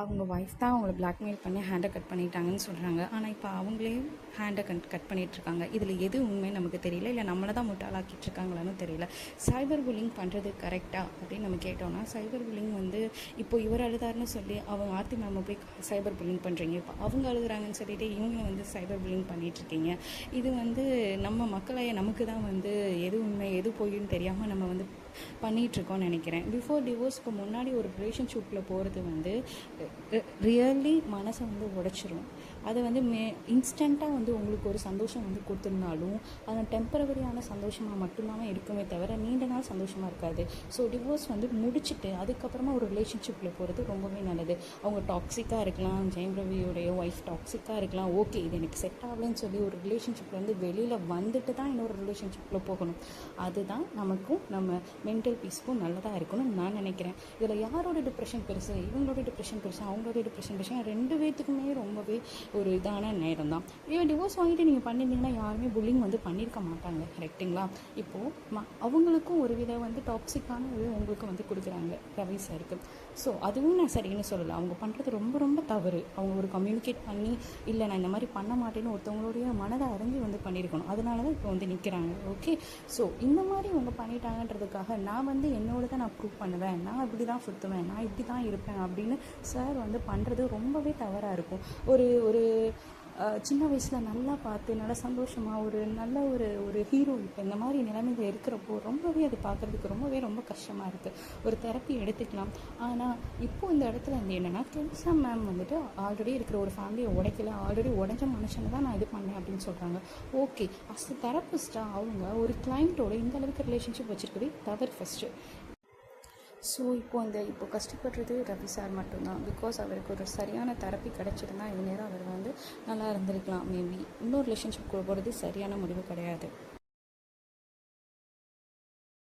அவங்க ஒய்ஃப் தான் அவங்கள பிளாக்மெயில் பண்ணி ஹேண்டை கட் பண்ணிட்டாங்கன்னு சொல்கிறாங்க. ஆனால் இப்போ அவங்களே ஹேண்டை கட் பண்ணிகிட்ருக்காங்க. இதில் எது உண்மை நமக்கு தெரியல, இல்லை நம்மளை தான் முட்டாளாக்கிட்டு இருக்காங்களான்னு தெரியல. சைபர் புல்லிங் பண்ணுறது கரெக்டாக அப்படின்னு நம்ம கேட்டோம்னா, சைபர் புல்லிங் வந்து இப்போ இவர் அழுதாருன்னு சொல்லி அவங்க ஆர்த்தி மேம் போய் சைபர் புல்லிங் பண்ணுறீங்க, இப்போ அவங்க அழுகுறாங்கன்னு சொல்லிட்டு இவங்க வந்து சைபர் புல்லிங் பண்ணிகிட்ருக்கீங்க. இது வந்து நம்ம மக்களை நமக்கு தான் வந்து எது உண்மை எது பொய்ன்னு தெரியாமல் நம்ம வந்து பண்ணிகிட்ருக்கோம்னு நினைக்கிறேன். பிஃபோர் டிவோர்ஸ்க்கு முன்னாடி ஒரு ரிலேஷன்ஷிப்பில் போகிறது வந்து ரியலி மனசை வந்து உடைச்சிரும். அதை வந்து இன்ஸ்டண்ட்டாக வந்து உங்களுக்கு ஒரு சந்தோஷம் வந்து கொடுத்துருந்தாலும் அது டெம்பரவரியான சந்தோஷமாக மட்டும்தான் இருக்குமே தவிர நீண்ட நாள் சந்தோஷமாக இருக்காது. ஸோ டிவோர்ஸ் வந்து முடிச்சுட்டு அதுக்கப்புறமா ஒரு ரிலேஷன்ஷிப்பில் போகிறது ரொம்பவே நல்லது. அவங்க டாக்ஸிக்காக இருக்கலாம், ஜெயம் ரவியோடைய ஒய்ஃப் டாக்ஸிக்காக இருக்கலாம், ஓகே இது எனக்கு செட் ஆகலன்னு சொல்லி ஒரு ரிலேஷன்ஷிப்பில் வந்து வெளியில் வந்துட்டு தான் இன்னொரு ரிலேஷன்ஷிப்பில் போகணும். அதுதான் நமக்கும் நம்ம மென்டல் பீஸ்க்கும் நல்லதாக இருக்கணும்னு நான் நினைக்கிறேன். இதில் யாரோட டிப்ரெஷன் பெருசு, இவங்களோட டிப்ரெஷன் பெருசு, அவங்களோட டிப்ரெஷன் பெருசு, ரெண்டு பேர்த்துக்குமே ரொம்பவே ஒரு இதான நேரம் தான். இவன் டிவோர்ஸ் வாங்கிட்டு நீங்கள் பண்ணியிருந்தீங்கன்னா யாருமே புல்லிங் வந்து பண்ணியிருக்க மாட்டாங்க, கரெக்டுங்களா? இப்போது அவங்களுக்கும் ஒரு வித வந்து டாக்ஸிக்கான இது உங்களுக்கு வந்து கொடுக்குறாங்க ரவி சாருக்கு. ஸோ அதுவும் நான் சரின்னு சொல்லலை, அவங்க பண்ணுறது ரொம்ப ரொம்ப தவறு. அவங்க ஒரு கம்யூனிகேட் பண்ணி இல்லை நான் இந்த மாதிரி பண்ண மாட்டேன்னு ஒருத்தவங்களுடைய மனதை அறிஞ்சு வந்து பண்ணியிருக்கணும். அதனால தான் இப்போ வந்து நிற்கிறாங்க. ஓகே, ஸோ இந்த மாதிரி அவங்க பண்ணிட்டாங்கன்றதுக்காக நான் வந்து என்னோட தான் நான் ப்ரூவ் பண்ணுவேன், நான் இப்படி தான் சுற்றுவேன், நான் இப்படி தான் இருப்பேன் அப்படின்னு சார் வந்து பண்ணுறது ரொம்பவே தவறாக இருக்கும். ஒரு ஒரு சின்ன வயசில் நல்லா பார்த்து நல்லா சந்தோஷமாக ஒரு நல்ல ஒரு ஹீரோ இப்போ இந்த மாதிரி நிலைமையில் இருக்கிறப்போ ரொம்பவே அது பார்க்குறதுக்கு ரொம்ப கஷ்டமாக இருக்குது. ஒரு தெரப்பி எடுத்துக்கலாம். ஆனால் இப்போது இந்த இடத்துல வந்து என்னென்னா, கெல்சா மேம் வந்துட்டு ஆல்ரெடி இருக்கிற ஒரு ஃபேமிலியை உடைக்கல, ஆல்ரெடி உடைஞ்ச மனுஷனை தான் நான் இது பண்ணேன் அப்படின்னு சொல்கிறாங்க. ஓகே, அஸ் தெரப்பிஸ்ட்டாக அவங்க ஒரு கிளைண்ட்டோட இந்த அளவுக்கு ரிலேஷன்ஷிப் வச்சுருக்கவே தவறு ஃபஸ்ட்டு. ஸோ இப்போ கஷ்டப்படுறது ரவி சார் மட்டும்தான். பிகாஸ் அவருக்கு ஒரு சரியான தெரப்பி கிடச்சிருந்தா இந்நேரம் அவர் வந்து நல்லா இருந்திருக்கலாம். மேபி இன்னொரு ரிலேஷன்ஷிப் போகிறது சரியான முடிவு கிடையாது.